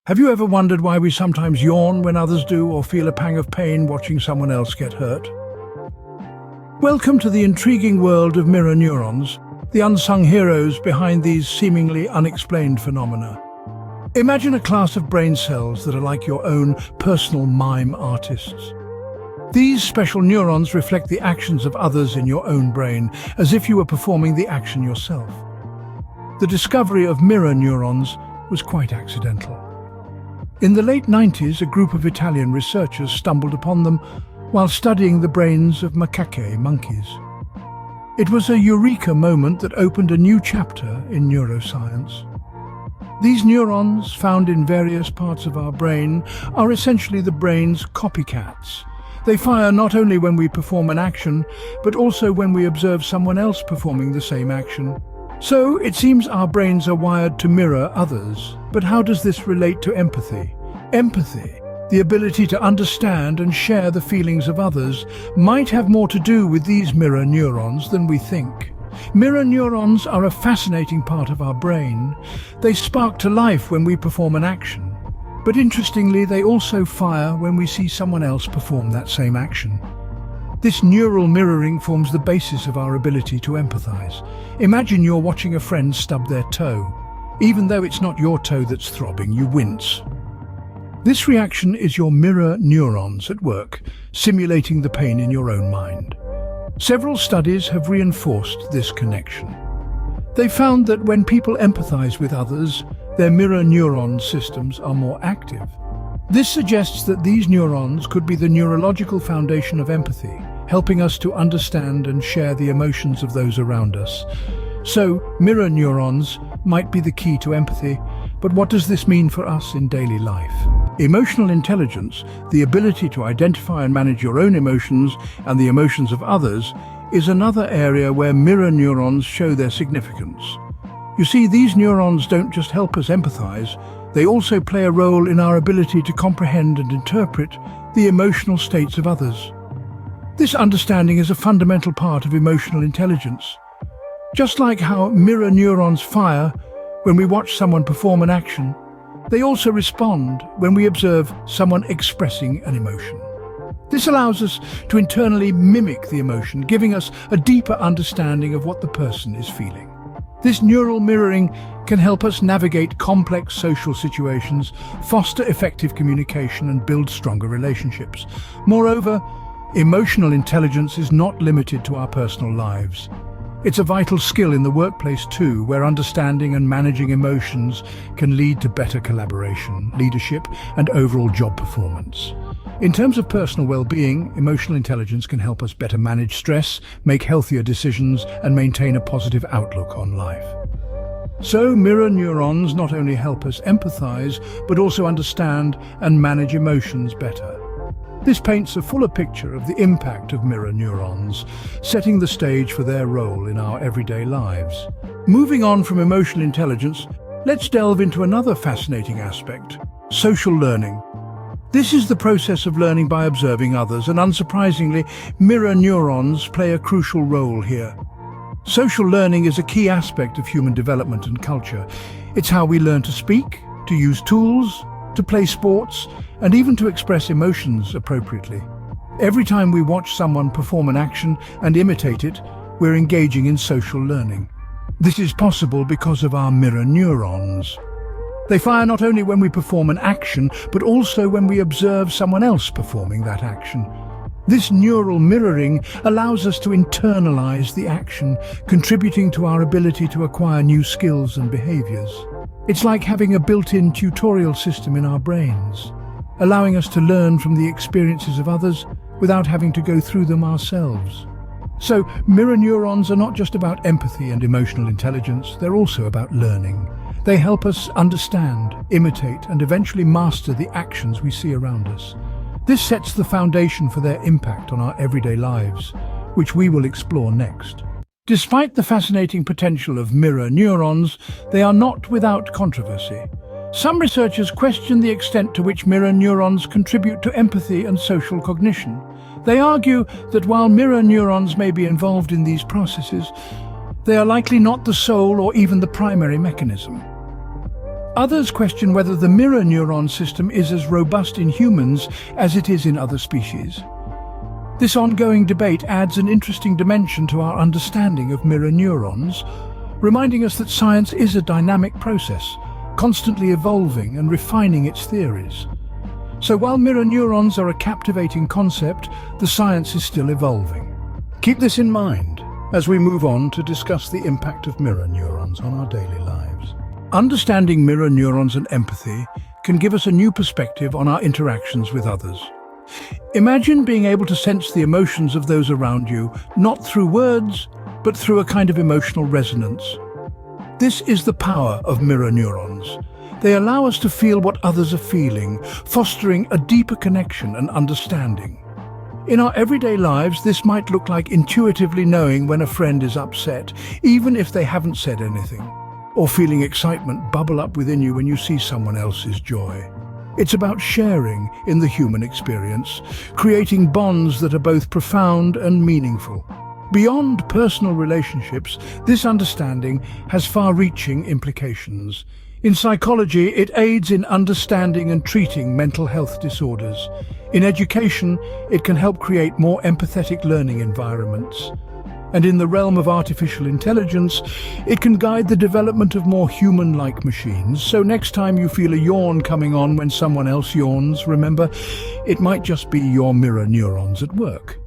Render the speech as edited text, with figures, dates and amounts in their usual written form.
Have you ever wondered why we sometimes yawn when others do or feel a pang of pain watching someone else get hurt? Welcome to the intriguing world of mirror neurons, the unsung heroes behind these seemingly unexplained phenomena. Imagine a class of brain cells that are like your own personal mime artists. These special neurons reflect the actions of others in your own brain, as if you were performing the action yourself. The discovery of mirror neurons was quite accidental. In the late 90s, a group of Italian researchers stumbled upon them while studying the brains of macaque monkeys. It was a eureka moment that opened a new chapter in neuroscience. These neurons, found in various parts of our brain, are essentially the brain's copycats. They fire not only when we perform an action, but also when we observe someone else performing the same action. So, it seems our brains are wired to mirror others. But how does this relate to empathy? Empathy, the ability to understand and share the feelings of others, might have more to do with these mirror neurons than we think. Mirror neurons are a fascinating part of our brain. They spark to life when we perform an action. But interestingly, they also fire when we see someone else perform that same action. This neural mirroring forms the basis of our ability to empathize. Imagine you're watching a friend stub their toe. Even though it's not your toe that's throbbing, you wince. This reaction is your mirror neurons at work, simulating the pain in your own mind. Several studies have reinforced this connection. They found that when people empathize with others, their mirror neuron systems are more active. This suggests that these neurons could be the neurological foundation of empathy, helping us to understand and share the emotions of those around us. So, mirror neurons might be the key to empathy, but what does this mean for us in daily life? Emotional intelligence, the ability to identify and manage your own emotions and the emotions of others, is another area where mirror neurons show their significance. You see, these neurons don't just help us empathize, they also play a role in our ability to comprehend and interpret the emotional states of others. This understanding is a fundamental part of emotional intelligence. Just like how mirror neurons fire when we watch someone perform an action, they also respond when we observe someone expressing an emotion. This allows us to internally mimic the emotion, giving us a deeper understanding of what the person is feeling. This neural mirroring can help us navigate complex social situations, foster effective communication, and build stronger relationships. Moreover, emotional intelligence is not limited to our personal lives. It's a vital skill in the workplace too, where understanding and managing emotions can lead to better collaboration, leadership, and overall job performance. In terms of personal well-being, emotional intelligence can help us better manage stress, make healthier decisions, and maintain a positive outlook on life. So, mirror neurons not only help us empathize, but also understand and manage emotions better. This paints a fuller picture of the impact of mirror neurons, setting the stage for their role in our everyday lives. Moving on from emotional intelligence, let's delve into another fascinating aspect: social learning. This is the process of learning by observing others, and unsurprisingly, mirror neurons play a crucial role here. Social learning is a key aspect of human development and culture. It's how we learn to speak, to use tools, to play sports, and even to express emotions appropriately. Every time we watch someone perform an action and imitate it, we're engaging in social learning. This is possible because of our mirror neurons. They fire not only when we perform an action, but also when we observe someone else performing that action. This neural mirroring allows us to internalize the action, contributing to our ability to acquire new skills and behaviors. It's like having a built-in tutorial system in our brains, allowing us to learn from the experiences of others without having to go through them ourselves. So, mirror neurons are not just about empathy and emotional intelligence, they're also about learning. They help us understand, imitate, and eventually master the actions we see around us. This sets the foundation for their impact on our everyday lives, which we will explore next. Despite the fascinating potential of mirror neurons, they are not without controversy. Some researchers question the extent to which mirror neurons contribute to empathy and social cognition. They argue that while mirror neurons may be involved in these processes, they are likely not the sole or even the primary mechanism. Others question whether the mirror neuron system is as robust in humans as it is in other species. This ongoing debate adds an interesting dimension to our understanding of mirror neurons, reminding us that science is a dynamic process, constantly evolving and refining its theories. So while mirror neurons are a captivating concept, the science is still evolving. Keep this in mind as we move on to discuss the impact of mirror neurons on our daily lives. Understanding mirror neurons and empathy can give us a new perspective on our interactions with others. Imagine being able to sense the emotions of those around you, not through words, but through a kind of emotional resonance. This is the power of mirror neurons. They allow us to feel what others are feeling, fostering a deeper connection and understanding. In our everyday lives, this might look like intuitively knowing when a friend is upset, even if they haven't said anything, or feeling excitement bubble up within you when you see someone else's joy. It's about sharing in the human experience, creating bonds that are both profound and meaningful. Beyond personal relationships, this understanding has far-reaching implications. In psychology, it aids in understanding and treating mental health disorders. In education, it can help create more empathetic learning environments. And in the realm of artificial intelligence, it can guide the development of more human-like machines. So next time you feel a yawn coming on when someone else yawns, remember, it might just be your mirror neurons at work.